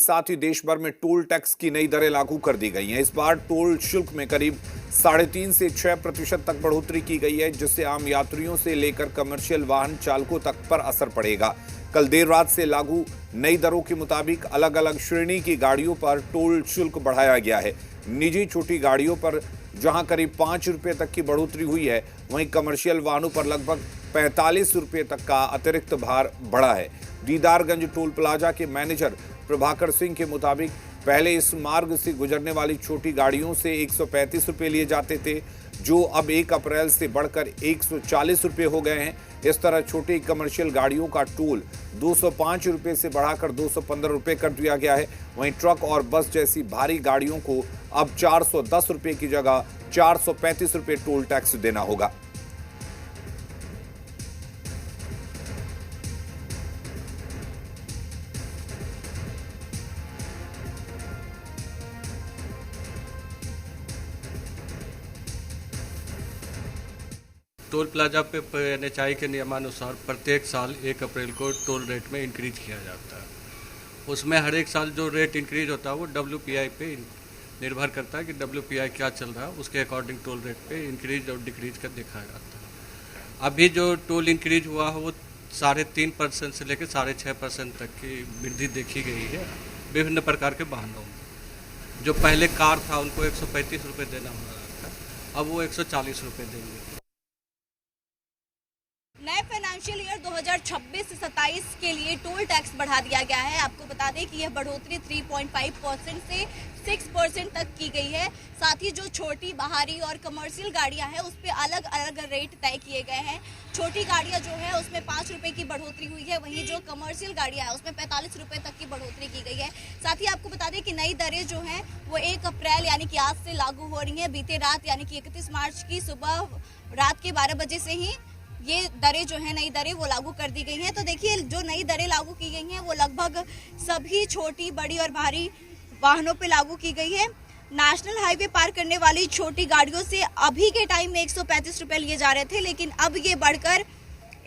साथ ही देश भर में टोल टैक्स की नई दरें लागू कर दी गई हैं। इस बार टोल शुल्क में करीब 3.5 से 6% तक बढ़ोतरी की गई है, जिससे आम यात्रियों से लेकर कमर्शियल वाहन चालकों तक पर असर पड़ेगा। कल देर रात से लागू नई दरों के मुताबिक अलग अलग श्रेणी की गाड़ियों पर टोल शुल्क बढ़ाया गया है। निजी छोटी गाड़ियों पर जहां करीब 5 रुपये तक की बढ़ोतरी हुई है, वहीं कमर्शियल वाहनों पर लगभग 45 रुपये तक का अतिरिक्त भार बढ़ा है। दीदारगंज टोल प्लाजा के मैनेजर प्रभाकर सिंह के मुताबिक पहले इस मार्ग से गुजरने वाली छोटी गाड़ियों से 135 रुपये लिए जाते थे, जो अब 1 अप्रैल से बढ़कर 140 रुपये हो गए हैं। इस तरह छोटी कमर्शियल गाड़ियों का टोल 205 रुपये से बढ़ाकर 215 रुपये कर दिया गया है। वहीं ट्रक और बस जैसी भारी गाड़ियों को अब 410 रुपये की जगह 435 रुपये टोल टैक्स देना होगा। टोल प्लाजा पे NHAI के नियमानुसार प्रत्येक साल 1 अप्रैल को टोल रेट में इंक्रीज किया जाता है। उसमें हर एक साल जो रेट इंक्रीज होता है वो WPI पे निर्भर करता है कि WPI क्या चल रहा है, उसके अकॉर्डिंग टोल रेट पे इंक्रीज और डिक्रीज का देखा जाता है। अभी जो टोल इंक्रीज हुआ है वो 3.5% से लेकर 6.5% तक की वृद्धि देखी गई है विभिन्न प्रकार के वाहनों में। जो पहले कार था उनको 135 रुपये देना हो रहा था, अब वो 140 रुपये देंगे। नए फाइनेंशियल ईयर 2026-27 के लिए टोल टैक्स बढ़ा दिया गया है। आपको बता दें कि यह बढ़ोतरी 3.5% से 6% तक की गई है। साथ ही जो छोटी बाहरी और कमर्शियल गाड़ियां हैं उस पे अलग अलग रेट तय किए गए हैं। छोटी गाड़ियां जो है उसमें 5 रुपये की बढ़ोतरी हुई है, वहीं जो कमर्शियल गाड़ियां हैं उसमें 45 रुपये तक की बढ़ोतरी की गई है। साथ ही आपको बता दें कि नई दरें जो हैं वो 1 अप्रैल यानी कि आज से लागू हो रही हैं। बीते रात यानी कि 31 मार्च की सुबह रात के 12 बजे से ही ये दरें जो है नई दरें वो लागू कर दी गई हैं। तो देखिए जो नई दरें लागू की गई हैं वो लगभग सभी छोटी, बड़ी और भारी वाहनों पे लागू की गई है। नेशनल हाईवे पार करने वाली छोटी गाड़ियों से अभी के टाइम में 135 रुपये लिए जा रहे थे, लेकिन अब ये बढ़कर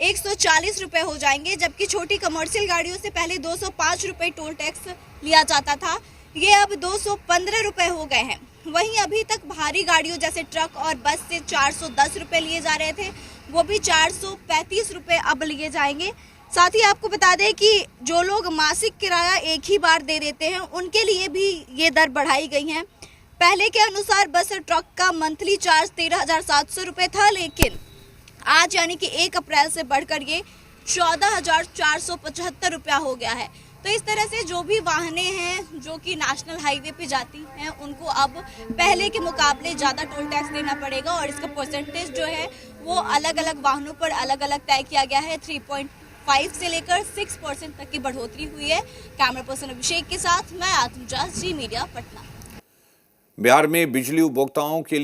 140 रुपये हो जाएंगे। जबकि छोटी कमर्शियल गाड़ियों से पहले 205 रुपये टोल टैक्स लिया जाता था, ये अब 215 रुपये हो गए हैं। वहीं अभी तक भारी गाड़ियों जैसे ट्रक और बस से 410 रुपये लिए जा रहे थे, वो भी 435 रुपये अब लिए जाएंगे। साथ ही आपको बता दें कि जो लोग मासिक किराया एक ही बार दे देते हैं उनके लिए भी ये दर बढ़ाई गई है। पहले के अनुसार बस और ट्रक का मंथली चार्ज 13,700 रुपये था, लेकिन आज यानी कि 1 अप्रैल से बढ़कर ये 14,475 रुपया हो गया है। तो इस तरह से जो भी वाहनें हैं जो कि नेशनल हाईवे पे जाती हैं उनको अब पहले के मुकाबले ज़्यादा टोल टैक्स देना पड़ेगा और इसका परसेंटेज जो है वो अलग अलग वाहनों पर अलग अलग तय किया गया है। 3.5 से लेकर 6% तक की बढ़ोतरी हुई है। कैमरा पर्सन अभिषेक के साथ मैं आत्मजा, जी मीडिया, पटना। बिहार में बिजली उपभोक्ताओं के लिए